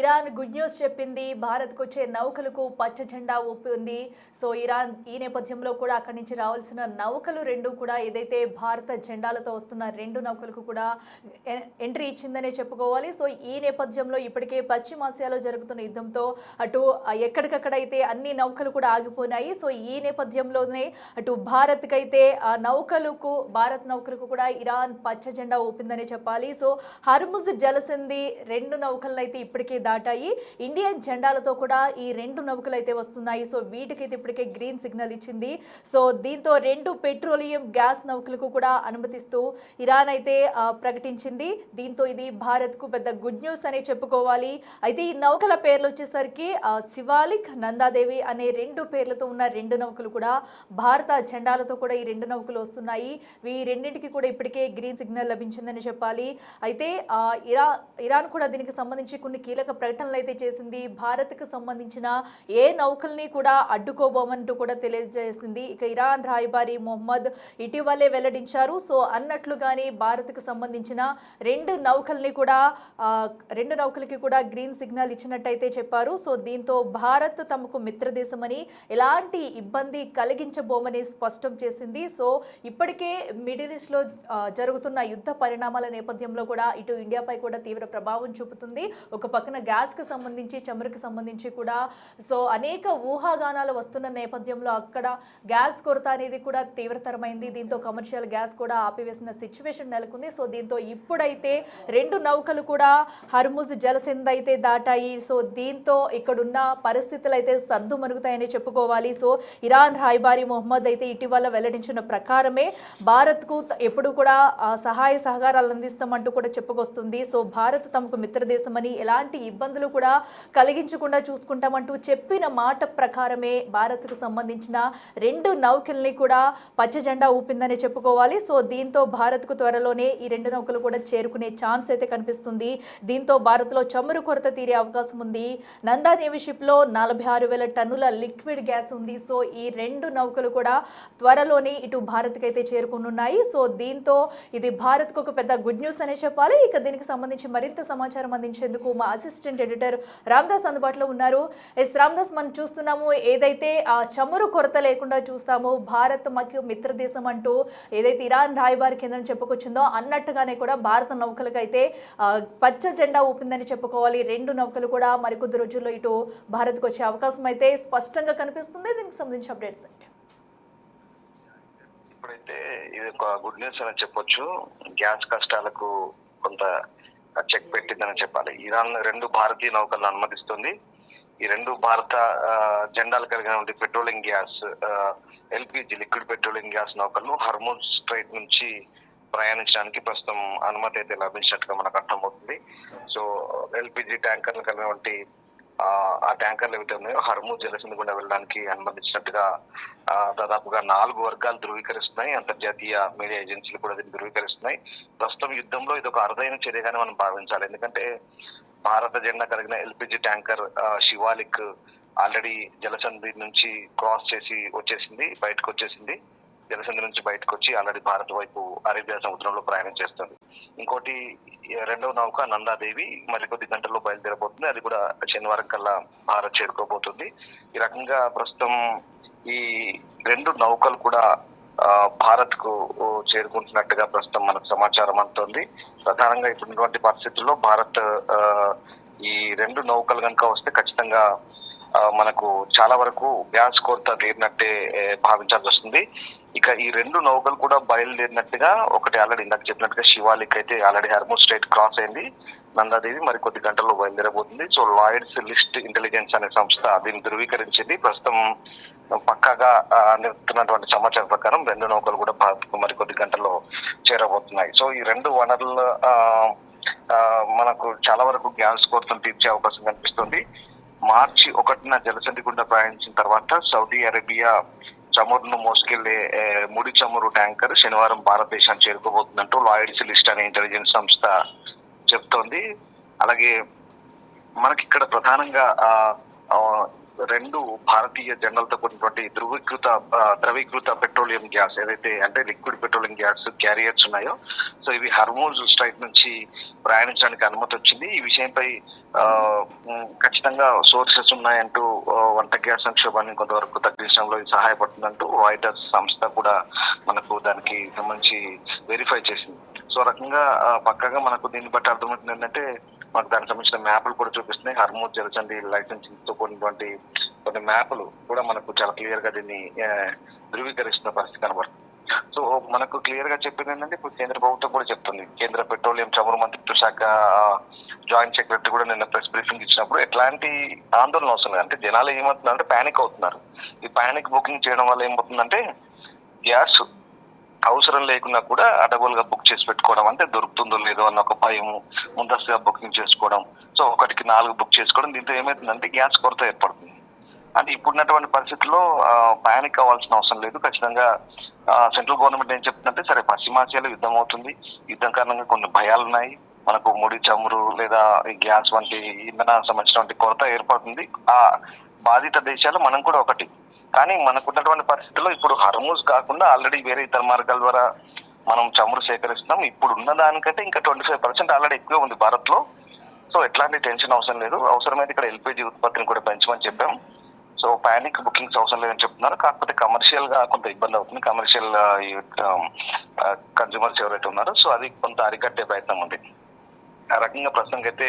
Iran good news చెప్పింది. భారత్కు వచ్చే నౌకలకు పచ్చ జెండా ఊపింది. సో ఇరాన్ ఈ నేపథ్యంలో కూడా అక్కడి నుంచి రావాల్సిన నౌకలు రెండు కూడా ఏదైతే భారత జెండాలతో వస్తున్న రెండు నౌకలకు కూడా ఎంట్రీ ఇచ్చిందనే చెప్పుకోవాలి. సో ఈ నేపథ్యంలో ఇప్పటికే పశ్చిమాసియాలో జరుగుతున్న యుద్ధంతో అటు ఎక్కడికక్కడైతే అన్ని నౌకలు కూడా ఆగిపోయినాయి. సో ఈ నేపథ్యంలోనే అటు భారత్కైతే భారత్ నౌకలకు కూడా ఇరాన్ పచ్చ జెండా ఊపిందనే చెప్పాలి. సో హర్ముజ్ జలసంధి రెండు నౌకలను అయితే ఇప్పటికే దాటాయి. ఇండియన్ జెండాలతో కూడా ఈ రెండు నౌకలు అయితే వస్తున్నాయి. సో వీటికైతే ఇప్పటికే గ్రీన్ సిగ్నల్ ఇచ్చింది. సో దీంతో రెండు పెట్రోలియం గ్యాస్ నౌకలకు కూడా అనుమతిస్తూ ఇరాన్ అయితే ప్రకటించింది. దీంతో ఇది భారత్కు పెద్ద గుడ్ న్యూస్ అని చెప్పుకోవాలి. అయితే ఈ నౌకల పేర్లు వచ్చేసరికి శివాలిక్, నందాదేవి అనే రెండు పేర్లతో ఉన్న రెండు నౌకలు కూడా భారత జెండాలతో కూడా ఈ రెండు నౌకలు వస్తున్నాయి. ఈ రెండింటికి కూడా ఇప్పటికే గ్రీన్ సిగ్నల్ లభించిందని చెప్పాలి. అయితే ఇరాన్ కూడా దీనికి సంబంధించి కొన్ని కీలక ప్రకటనలు అయితే చేసింది. భారత్కు సంబంధించిన ఏ నౌకల్ని కూడా అడ్డుకోబోమంటూ కూడా తెలియజేసింది. ఇక ఇరాన్ రాయబారి మొహమ్మద్ ఇటీవలే వెల్లడించారు. సో అన్నట్లుగానే భారత్కు సంబంధించిన రెండు నౌకలకి కూడా గ్రీన్ సిగ్నల్ ఇచ్చినట్టయితే చెప్పారు. సో దీంతో భారత్ తమకు మిత్రదేశమని ఎలాంటి ఇబ్బంది కలిగించబోమని స్పష్టం చేసింది. సో ఇప్పటికే మిడిల్ ఈస్ట్లో జరుగుతున్న యుద్ధ పరిణామాల నేపథ్యంలో కూడా ఇటు ఇండియాపై కూడా తీవ్ర ప్రభావం చూపుతుంది. ఒక పక్కన గ్యాస్కి సంబంధించి చమురుకి సంబంధించి కూడా సో అనేక ఊహాగానాలు వస్తున్న నేపథ్యంలో అక్కడ గ్యాస్ కొరత అనేది కూడా తీవ్రతరమైంది. దీంతో కమర్షియల్ గ్యాస్ కూడా ఆపివేసిన సిచ్యువేషన్ నెలకొంది. సో దీంతో ఇప్పుడైతే రెండు నౌకలు కూడా హర్ముజ్ జలసంధి అయితే దాటాయి. సో దీంతో ఇక్కడున్న పరిస్థితులు అయితే సద్దు మరుగుతాయని చెప్పుకోవాలి. సో ఇరాన్ రాయబారి మొహమ్మద్ అయితే ఇటీవల వెల్లడించిన ప్రకారమే భారత్కు ఎప్పుడు కూడా సహాయ సహకారాలు అందిస్తామంటూ కూడా చెప్పుకొస్తుంది. సో భారత్ తమకు మిత్రదేశమని ఎలాంటి ఇబ్బందులు కూడా కలిగించకుండా చూసుకుంటామంటూ చెప్పిన మాట ప్రకారమే భారత్కు సంబంధించిన రెండు నౌకల్ని కూడా పచ్చ జెండా ఊపిందని చెప్పుకోవాలి. సో దీంతో భారత్కు త్వరలోనే ఈ రెండు నౌకలు కూడా చేరుకునే ఛాన్స్ అయితే కనిపిస్తుంది. దీంతో భారత్లో చమురు కొరత తీరే అవకాశం ఉంది. నందా నేవీ షిప్లో 46,000 టన్నుల లిక్విడ్ గ్యాస్ ఉంది. సో ఈ రెండు నౌకలు కూడా త్వరలోనే ఇటు భారత్కి అయితే చేరుకునున్నాయి. సో దీంతో ఇది భారత్కు ఒక పెద్ద గుడ్ న్యూస్ అనే చెప్పాలి. ఇక దీనికి సంబంధించి మరింత సమాచారం అందించేందుకు మా అసిస్టెంట్ ఎడిటర్ రామ్దాస్ అందుబాటులో ఉన్నారు. రామ్దాస్, మనం చూస్తున్నాము ఏదైతే చమురు కొరత లేకుండా చూస్తాము, భారత్ మాకు మిత్రదేశం అంటూ ఏదైతే ఇరాన్ రాయబారి కేంద్రం చెప్పుకొచ్చిందో అన్నట్టుగానే కూడా భారత నౌకలకు అయితే పచ్చ జెండా ఊపిందని చెప్పుకోవాలి. రెండు నౌకలు కూడా మరికొద్ది రోజుల్లో ఇటు భారత్కు వచ్చే అవకాశం అయితే స్పష్టంగా కనిపిస్తుంది. దీనికి సంబంధించి అప్డేట్స్ అంటే ఇప్పుడైతే ఇది ఒక గుడ్ న్యూస్ అని చెప్పొచ్చు. గ్యాస్ కష్టాలకు కొంత చెక్ పెట్టిందని చెప్పాలి. ఇరాన్ రెండు భారతీయ నౌకలను అనుమతిస్తుంది. ఈ రెండు భారత జెండాలు కలిగిన petroleum gas, LPG liquid petroleum gas నౌకలను హర్ముజ్ స్ట్రైట్ నుంచి ప్రయాణించడానికి ప్రస్తుతం అనుమతి అయితే లభించినట్టుగా మనకు అర్థమవుతుంది. సో ఎల్పిజి ట్యాంకర్లు కలిగినటువంటి ఆ ట్యాంకర్లు ఏవైతే ఉన్నాయో హర్ముజ్ జలసంధి గుండా వెళ్ళడానికి అనుమతించినట్టుగా దాదాపుగా 4 వర్గాలు ధృవీకరిస్తున్నాయి. అంతర్జాతీయ మీడియా ఏజెన్సీలు కూడా దీన్ని ధృవీకరిస్తున్నాయి. ప్రస్తుతం యుద్ధంలో ఇది ఒక అరుదైన చర్యగానే మనం భావించాలి. ఎందుకంటే భారత జెండా కలిగిన ఎల్పిజి ట్యాంకర్ శివాలిక్ ఆల్రెడీ జలసంధి నుంచి క్రాస్ చేసి బయటకు వచ్చేసింది. జలసంధి నుంచి బయటకు వచ్చి ఆల్రెడీ భారత్ వైపు అరేబియా సముద్రంలో ప్రయాణం చేస్తుంది. ఇంకోటి రెండవ నౌక నందాదేవి మరికొద్ది గంటల్లో బయలుదేరబోతుంది. అది కూడా శనివారం కల్లా భారత్ చేరుకోబోతుంది. ఈ రకంగా ప్రస్తుతం ఈ రెండు నౌకలు కూడా భారత్ కు చేరుకుంటున్నట్టుగా ప్రస్తుతం మనకు సమాచారం అందుతోంది. ప్రధానంగా ఇప్పుడున్నటువంటి పరిస్థితుల్లో భారత్ ఈ రెండు నౌకలు కనుక వస్తే ఖచ్చితంగా మనకు చాలా వరకు గ్యాస్ కొరత తీరినట్టే భావించాల్సి వస్తుంది. ఇక ఈ రెండు నౌకలు కూడా బయలుదేరినట్టుగా ఒకటి ఆల్రెడీ ఇందాక చెప్పినట్టుగా శివాలిక్ అయితే ఆల్రెడీ హర్ముజ్ స్ట్రైట్ క్రాస్ అయింది. నందాదేవి మరికొద్ది గంటల్లో బయలుదేరబోతుంది. సో లాయిడ్స్ లిస్ట్ ఇంటెలిజెన్స్ అనే సంస్థ దీన్ని ధృవీకరించింది. ప్రస్తుతం పక్కాగా నిలుపుతున్నటువంటి సమాచారం ప్రకారం రెండు నౌకలు కూడా భారత్కు మరికొద్ది గంటల్లో చేరబోతున్నాయి. సో ఈ రెండు వనరుల మనకు చాలా వరకు గ్యాస్ కొరతను తీర్చే అవకాశం కనిపిస్తుంది. మార్చి 1న జలసంధి గుండా ప్రయాణించిన తర్వాత సౌదీ అరేబియా చమురును మోసుకెళ్లే ముడి చమురు ట్యాంకర్ శనివారం భారతదేశాన్ని చేరుకోబోతుందంటూ లాయిడ్స్ లిస్ట్ అనే ఇంటెలిజెన్స్ సంస్థ చెప్తోంది. అలాగే మనకి ఇక్కడ ప్రధానంగా రెండు భారతీయ జెండాలతో కూడినటువంటి ద్రవీకృత పెట్రోలియం గ్యాస్ ఏదైతే అంటే లిక్విడ్ పెట్రోలియం గ్యాస్ క్యారియర్స్ ఉన్నాయో, సో ఇవి హర్మూజ్ స్ట్రైట్ నుంచి ప్రయాణించడానికి అనుమతి వచ్చింది. ఈ విషయంపై ఖచ్చితంగా సోర్సెస్ ఉన్నాయంటూ వంట గ్యాస్ సంక్షోభాన్ని కొంతవరకు తగ్గించడంలో ఇది సహాయపడుతుందంటూ రాయిటర్స్ సంస్థ కూడా మనకు దానికి సంబంధించి వెరిఫై చేసింది. సో రకంగా పక్కగా మనకు దీన్ని బట్టి అర్థమవుతుంది ఏంటంటే, మనకు దానికి సంబంధించిన మ్యాప్లు కూడా చూపిస్తున్నాయి. హర్మూజ్ జలసంధి లైసెన్సింగ్ తో కూడినటువంటి కొన్ని మ్యాప్లు కూడా మనకు చాలా క్లియర్ గా దీన్ని ధృవీకరిస్తున్న పరిస్థితి కనబడుతుంది. సో మనకు క్లియర్ గా చెప్పింది ఏంటంటే, ఇప్పుడు కేంద్ర ప్రభుత్వం కూడా చెప్తుంది. కేంద్ర పెట్రోలియం చమురు మంత్రిత్వ శాఖ జాయింట్ సెక్రటరీ కూడా నిన్న ప్రెస్ బ్రీఫింగ్ ఇచ్చినప్పుడు ఎట్లాంటి ఆందోళన అవసరం లేదు. అంటే జనాలు ఏమవుతుందంటే ప్యానిక్ అవుతున్నారు. ఈ ప్యానిక్ బుకింగ్ చేయడం వల్ల ఏమవుతుందంటే, గ్యాస్ అవసరం లేకున్నా కూడా అడబుల్గా బుక్ చేసి పెట్టుకోవడం, అంటే దొరుకుతుందో లేదో అన్న ఒక భయం, ముందస్తుగా బుకింగ్ చేసుకోవడం, సో 1కి 4 బుక్ చేసుకోవడం. దీంతో ఏమవుతుందంటే గ్యాస్ కొరత ఏర్పడుతుంది. అంటే ఇప్పుడున్నటువంటి పరిస్థితుల్లో ప్యానిక్ అవ్వాల్సిన అవసరం లేదు. ఖచ్చితంగా సెంట్రల్ గవర్నమెంట్ ఏం చెప్తుందంటే, సరే పశ్చిమాసియాలో యుద్ధం అవుతుంది, యుద్ధం కారణంగా కొన్ని భయాలు ఉన్నాయి, మనకు ముడి చమురు లేదా గ్యాస్ వంటి ఇంధన సంబంధించినటువంటి కొరత ఏర్పడుతుంది. ఆ బాధిత దేశాలు మనం కూడా ఒకటి. కానీ మనకున్నటువంటి పరిస్థితుల్లో ఇప్పుడు హర్మూజ్ కాకుండా ఆల్రెడీ వేరే ఇతర మార్గాల ద్వారా మనం చమురు సేకరిస్తున్నాం. ఇప్పుడు ఉన్న దానికంటే ఇంకా 25% ఆల్రెడీ ఎక్కువ ఉంది భారత్ లో. సో ఎట్లాంటి టెన్షన్ అవసరం లేదు. అవసరమైతే ఇక్కడ ఎల్పిజి ఉత్పత్తిని కూడా పెంచమని చెప్పాం. సో పానిక్ బుకింగ్స్ అవసరం లేదని చెప్తున్నారు. కాకపోతే కమర్షియల్ గా కొంత ఇబ్బంది అవుతుంది. కమర్షియల్ కన్జ్యూమర్స్ ఎవరైతే ఉన్నారో, సో అది కొంత అరికట్టే ప్రయత్నం ఉంది. ఆ రకంగా ప్రస్తుతం అయితే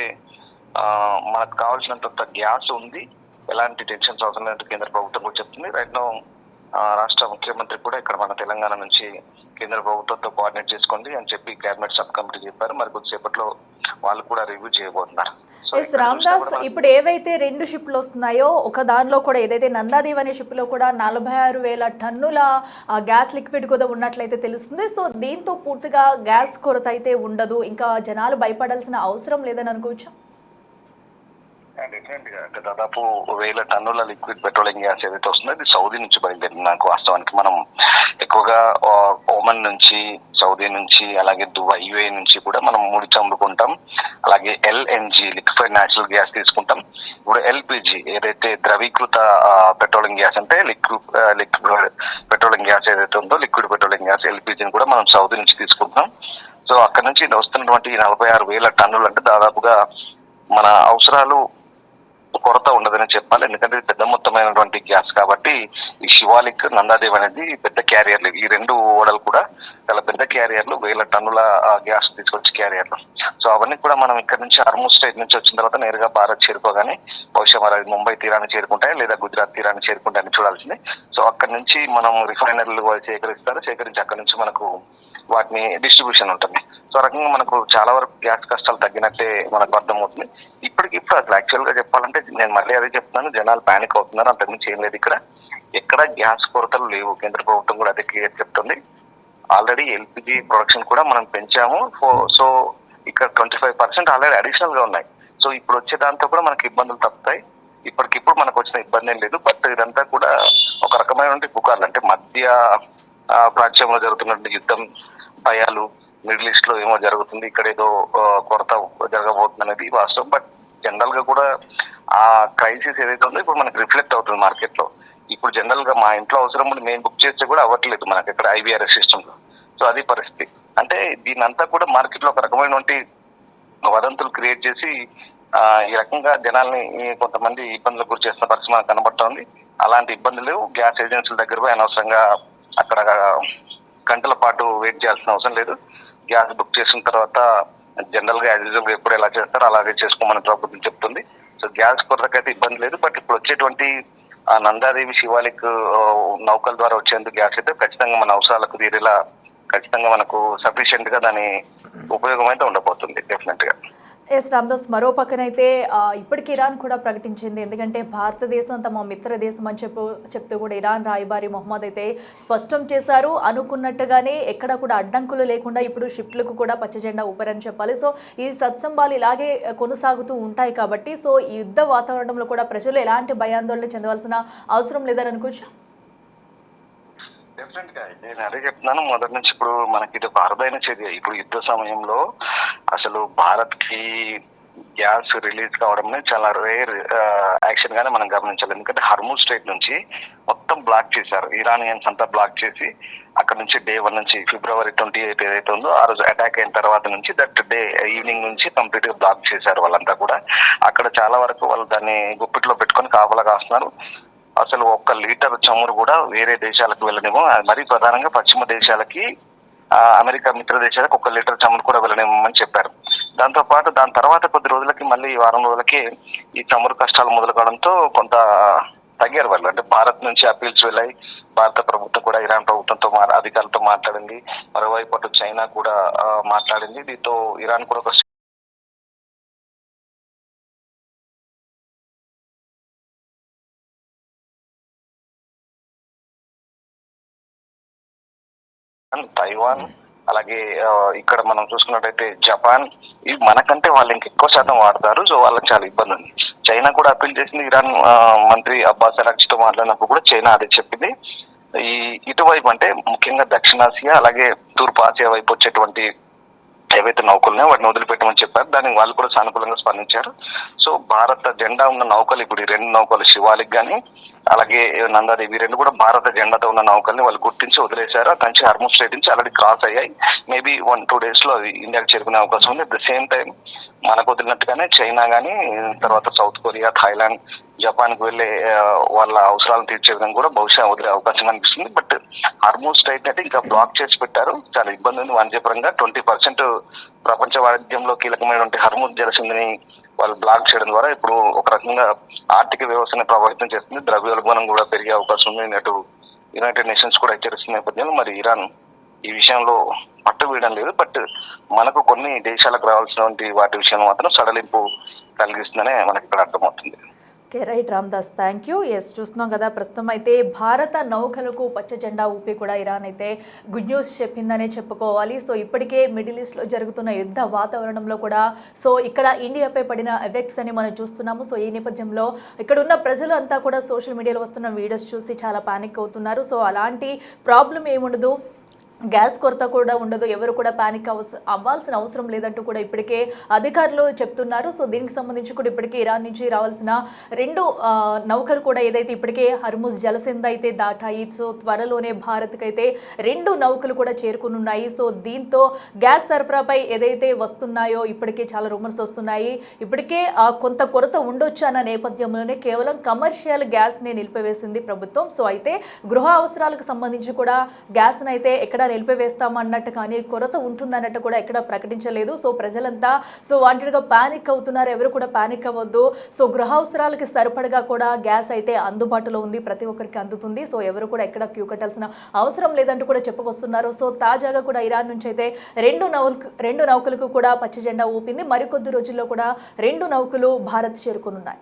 మనకు కావాల్సినంత గ్యాస్ ఉంది, ఎలాంటి టెన్షన్స్ అవసరం లేదంటే కేంద్ర ప్రభుత్వం కూడా చెప్తుంది. రైట్ నో రాష్ట్ర ముఖ్యమంత్రి కూడా ఇక్కడ మన తెలంగాణ నుంచి కేంద్ర ప్రభుత్వంతో కోఆర్డినేట్ చేసుకోండి అని చెప్పి కేబినెట్ సబ్ కమిటీ చెప్పారు. మరి కొద్దిసేపట్లో వాళ్ళు కూడా రివ్యూ చేయబోతున్నారు. రామ్దాస్, ఇప్పుడు ఏవైతే 2 షిప్లు వస్తున్నాయో, ఒక దానిలో కూడా ఏదైతే నందాదేవ్ అనే షిప్ లో కూడా 46,000 టన్నుల గ్యాస్ లిక్విడ్ కూడా ఉన్నట్లయితే తెలుస్తుంది. సో దీంతో పూర్తిగా గ్యాస్ కొరత అయితే ఉండదు, ఇంకా జనాలు భయపడాల్సిన అవసరం లేదని అనుకోవచ్చు. డెఫినెట్ గా అంటే దాదాపు 1,000 టన్నుల లిక్విడ్ పెట్రోలియం గ్యాస్ ఏదైతే వస్తుందో ఇది సౌదీ నుంచి బయలుదేరింది. నాకు వాస్తవానికి మనం ఎక్కువగా ఓమన్ నుంచి, సౌదీ నుంచి, అలాగే దుబాయ్ యుఏ నుంచి కూడా మనం ముడి చమురు కొంటాం. అలాగే ఎల్ఎన్జి లిక్విఫైడ్ న్యాచురల్ గ్యాస్ తీసుకుంటాం. ఇప్పుడు ఎల్పిజి ఏదైతే ద్రవీకృత పెట్రోలియం గ్యాస్ అంటే లిక్విడ్ పెట్రోలియం గ్యాస్ ఏదైతే ఉందో, లిక్విడ్ పెట్రోలియం గ్యాస్ ఎల్పిజిని కూడా మనం సౌదీ నుంచి తీసుకుంటున్నాం. సో అక్కడ నుంచి వస్తున్నటువంటి 46,000 టన్నులు అంటే దాదాపుగా మన అవసరాలు కొరత ఉండదని చెప్పాలి. ఎందుకంటే పెద్ద మొత్తమైనటువంటి గ్యాస్ కాబట్టి ఈ శివాలిక్, నందాదేవ్ అనేది పెద్ద క్యారియర్లు. ఈ 2 ఓడలు కూడా చాలా పెద్ద క్యారియర్లు, 1,000 టన్నుల గ్యాస్ తీసుకొచ్చి క్యారియర్లు. సో అవన్నీ కూడా మనం ఇక్కడ నుంచి హర్మూజ్ స్ట్రైట్ నుంచి వచ్చిన తర్వాత నేరుగా భారత్ చేరుకోగానే బహుశా మరి ముంబై తీరాన్ని చేరుకుంటాయి లేదా గుజరాత్ తీరాన్ని చేరుకుంటాయని చూడాల్సింది. సో అక్కడ నుంచి మనం రిఫైనరీలు సేకరించి అక్కడ నుంచి మనకు వాటిని డిస్ట్రిబ్యూషన్ ఉంటుంది. సో రకంగా మనకు చాలా వరకు గ్యాస్ కష్టాలు తగ్గినట్టే మనకు అర్థమవుతుంది. ఇప్పటికిప్పుడు అసలు యాక్చువల్ గా చెప్పాలంటే నేను మళ్ళీ అదే చెప్తున్నాను, జనాలు ప్యానిక్ అవుతున్నారు, అంతకుమించి ఏం లేదు. ఎక్కడ గ్యాస్ కొరతలు లేవు. కేంద్ర ప్రభుత్వం కూడా అదే క్లియర్ చెప్తుంది. ఆల్రెడీ ఎల్పిజి ప్రొడక్షన్ కూడా మనం పెంచాము. సో ఇక్కడ 25% ఆల్రెడీ అడిషనల్ గా ఉన్నాయి. సో ఇప్పుడు వచ్చే దాంతో కూడా మనకి ఇబ్బందులు తప్పుతాయి. ఇప్పటికిప్పుడు మనకు వచ్చిన ఇబ్బంది ఏం లేదు. బట్ ఇదంతా కూడా ఒక రకమైన పుకార్లు, అంటే మధ్య ప్రాచ్యంలో జరుగుతున్నటువంటి యుద్ధం భయాలు, మిడిల్ ఈస్ట్ లో ఏమో జరుగుతుంది, ఇక్కడ ఏదో కొరత జరగబోతుంది అనేది వాస్తవం. బట్ జనరల్ గా కూడా ఆ క్రైసిస్ ఏదైతే ఉందో ఇప్పుడు మనకి రిఫ్లెక్ట్ అవుతుంది మార్కెట్ లో. ఇప్పుడు జనరల్ గా మా ఇంట్లో అవసరం ఉండి మేము బుక్ చేస్తే కూడా అవ్వట్లేదు మనకి ఇక్కడ ఐవీఆర్ఎస్ సిస్టమ్ లో. సో అది పరిస్థితి. అంటే దీని అంతా కూడా మార్కెట్ లో ఒక రకమైనటువంటి వదంతులు క్రియేట్ చేసి ఈ రకంగా జనాల్ని కొంతమంది ఇబ్బందులకు గురి చేస్తున్న పరిస్థితి మనకు కనబడుతోంది. అలాంటి ఇబ్బందులు లేవు. గ్యాస్ ఏజెన్సీల దగ్గర పోయి అనవసరంగా అక్కడ గంటల పాటు వెయిట్ చేయాల్సిన అవసరం లేదు. గ్యాస్ బుక్ చేసిన తర్వాత జనరల్ గా యాజ్ యూజువల్ ఎప్పుడు ఎలా చేస్తారో అలాగే చేసుకోమని ప్రభుత్వం చెప్తుంది. సో గ్యాస్ కొరతకైతే ఇబ్బంది లేదు. బట్ ఇప్పుడు వచ్చేటువంటి నందాదేవి శివాలిక్ నౌకల ద్వారా వచ్చేందుకు గ్యాస్ అయితే ఖచ్చితంగా మన అవసరాలకు తీరేలా ఖచ్చితంగా మనకు సఫిషియెంట్ గా దాని ఉపయోగం అయితే ఉండబోతుంది డెఫినెట్ గా. ఎస్ రామ్దాస్, మరో పక్కనైతే ఇప్పటికి ఇరాన్ కూడా ప్రకటించింది, ఎందుకంటే భారతదేశం తమ మిత్ర దేశం అని చెప్తూ కూడా ఇరాన్ రాయబారి మొహమ్మద్ అయితే స్పష్టం చేశారు. అనుకున్నట్టుగానే ఎక్కడ కూడా అడ్డంకులు లేకుండా ఇప్పుడు షిప్లకు కూడా పచ్చజెండా ఊపారని చెప్పాలి. సో ఈ సత్సంబాలు ఇలాగే కొనసాగుతూ ఉంటాయి కాబట్టి సో ఈ యుద్ధ వాతావరణంలో కూడా ప్రజలు ఎలాంటి భయాందోళన చెందవలసిన అవసరం లేదని అనుకోవచ్చు. డెఫినెట్ గా నేను అదే చెప్తున్నాను మొదటి నుంచి. ఇప్పుడు మనకి ఇది ఒక అరుదైన చర్య. ఇప్పుడు యుద్ధ సమయంలో అసలు భారత్ కి గ్యాస్ రిలీజ్ కావడం చాలా రేర్ యాక్షన్ గానే మనం గమనించాలి. ఎందుకంటే హర్మూజ్ స్ట్రైట్ నుంచి మొత్తం బ్లాక్ చేశారు, ఇరానియన్స్ అంతా బ్లాక్ చేసి అక్కడ నుంచి డే 1 నుంచి February 28 ఏదైతే ఉందో ఆ రోజు అటాక్ అయిన తర్వాత నుంచి దట్ డే ఈవినింగ్ నుంచి కంప్లీట్ గా బ్లాక్ చేశారు వాళ్ళంతా కూడా. అక్కడ చాలా వరకు వాళ్ళు దాన్ని గుప్పిట్లో పెట్టుకొని కాపలా కాస్తున్నారు. అసలు 1 లీటర్ చమురు కూడా వేరే దేశాలకు వెళ్ళనేమో, మరీ ప్రధానంగా పశ్చిమ దేశాలకి, అమెరికా మిత్ర దేశాలకు 1 లీటర్ చమురు కూడా వెళ్ళనేమని చెప్పారు. దాని తర్వాత కొద్ది రోజులకి మళ్ళీ ఈ వారం రోజులకి ఈ చమురు కష్టాలు మొదలు కావడంతో కొంత తగ్గారు వాళ్ళు. అంటే భారత్ నుంచి అపీల్స్ వెళ్ళాయి, భారత ప్రభుత్వం కూడా ఇరాన్ ప్రభుత్వంతో అధికారులతో మాట్లాడింది, మరోవైపు అటు చైనా కూడా మాట్లాడింది. దీంతో ఇరాన్ కూడా ఒక తైవాన్, అలాగే ఇక్కడ మనం చూసుకున్నట్టయితే జపాన్, ఇవి మనకంటే వాళ్ళు ఇంకెక్కువ శాతం వాడతారు. సో వాళ్ళకి చాలా ఇబ్బంది ఉంది. చైనా కూడా అప్పీల్ చేసింది. ఇరాన్ మంత్రి అబ్బాస్ అరాగ్చీతో మాట్లాడినప్పుడు కూడా చైనా అదే చెప్పింది. ఇటువైపు అంటే ముఖ్యంగా దక్షిణాసియా అలాగే తూర్పు ఆసియా వైపు వచ్చేటువంటి ఏవైతే నౌకలున్నాయో వాటిని వదిలిపెట్టమని చెప్పారు. దానికి వాళ్ళు కూడా సానుకూలంగా స్పందించారు. సో భారత జెండా ఉన్న నౌకలు ఇప్పుడు ఈ 2 నౌకలు శివాలిక్ గాని అలాగే నందాదేవి 2 కూడా భారత జెండాతో ఉన్న నౌకల్ని వాళ్ళు గుర్తించి వదిలేశారు. అక్కడి నుంచి హర్మూజ్ స్ట్రైట్ నుంచి ఆల్రెడీ క్రాస్ అయ్యాయి. మేబీ 1-2 days లో అవి ఇండియాకి చేరుకునే అవకాశం ఉంది. అట్ ద సేమ్ టైం మనకు వదిలినట్టుగానే చైనా గానీ, తర్వాత సౌత్ కొరియా, థాయిలాండ్, జపాన్ కు వెళ్ళే వాళ్ళ అవసరాలను తీర్చే విధంగా కూడా బహుశా వదిలే అవకాశం కనిపిస్తుంది. బట్ హర్మూజ్ స్ట్రైట్ అయితే ఇంకా బ్లాక్ చేసి పెట్టారు. చాలా ఇబ్బంది ఉంది వాణిజ్యపరంగా. 20% ప్రపంచ వాణిజ్యంలో కీలకమైనటువంటి హర్మూజ్ జలసంధిని వాళ్ళు బ్లాక్ చేయడం ద్వారా ఇప్పుడు ఒక రకంగా ఆర్థిక వ్యవస్థని ప్రభావితం చేస్తుంది. ద్రవ్యోల్బణం కూడా పెరిగే అవకాశం ఉంది. అటు యునైటెడ్ నేషన్స్ కూడా హెచ్చరిస్తున్న నేపథ్యంలో మరి ఇరాన్ ఈ విషయంలో పట్టు వీయడం లేదు. బట్ మనకు కొన్ని దేశాలకు రావాల్సినటువంటి వాటి విషయంలో మాత్రం సడలింపు కలిగిస్తుందనే మనకి ఇక్కడ అర్థమవుతుంది. Okay, right Ramdas, thank you. Yes, చూస్తున్నాం కదా, ప్రస్తుతం అయితే భారత నౌకలకు పచ్చ జెండా ఊపి కూడా ఇరాన్ అయితే గుడ్ న్యూస్ చెప్పిందనే చెప్పుకోవాలి. సో ఇప్పటికే మిడిల్ ఈస్ట్లో జరుగుతున్న యుద్ధ వాతావరణంలో కూడా సో ఇక్కడ ఇండియాపై పడిన ఎఫెక్ట్స్ అని మనం చూస్తున్నాము. సో ఈ నేపథ్యంలో ఇక్కడ ఉన్న ప్రజలు అంతా కూడా సోషల్ మీడియాలో వస్తున్న వీడియోస్ చూసి చాలా పానిక్ అవుతున్నారు. సో అలాంటి ప్రాబ్లం ఏముండదు, గ్యాస్ కొరత కూడా ఉండదు, ఎవరు కూడా ప్యానిక్ అవ్వాల్సిన అవసరం లేదంటూ కూడా ఇప్పటికే అధికారులు చెప్తున్నారు. సో దీనికి సంబంధించి కూడా ఇప్పటికే ఇరాన్ నుంచి రావాల్సిన 2 నౌకలు కూడా ఏదైతే ఇప్పటికే హర్మూజ్ జలసంధి అయితే దాటాయి. సో త్వరలోనే భారత్కి అయితే 2 నౌకలు కూడా చేరుకునున్నాయి. సో దీంతో గ్యాస్ సరఫరాపై ఏదైతే వస్తున్నాయో ఇప్పటికే చాలా రూమర్స్ వస్తున్నాయి. ఇప్పటికే కొంత కొరత ఉండొచ్చు అన్న నేపథ్యంలోనే కేవలం కమర్షియల్ గ్యాస్ని నిలిపివేసింది ప్రభుత్వం. సో అయితే గృహ అవసరాలకు సంబంధించి కూడా గ్యాస్ని అయితే ఎక్కడ నిలిపివేస్తామన్నట్టు కానీ కొరత ఉంటుందన్నట్టు కూడా ఎక్కడ ప్రకటించలేదు. సో ప్రజలంతా సో వాంటెడ్గా ప్యానిక్ అవుతున్నారు. ఎవరు కూడా ప్యానిక్ అవ్వద్దు. సో గృహ అవసరాలకి సరిపడగా కూడా గ్యాస్ అయితే అందుబాటులో ఉంది, ప్రతి ఒక్కరికి అందుతుంది. సో ఎవరు కూడా ఎక్కడ క్యూ కట్టాల్సిన అవసరం లేదంటూ కూడా చెప్పుకొస్తున్నారు. సో తాజాగా కూడా ఇరాన్ నుంచి అయితే 2 నౌకలకు కూడా పచ్చ జెండా ఊపింది. మరికొద్ది రోజుల్లో కూడా 2 నౌకలు భారత్ చేరుకునున్నాయి.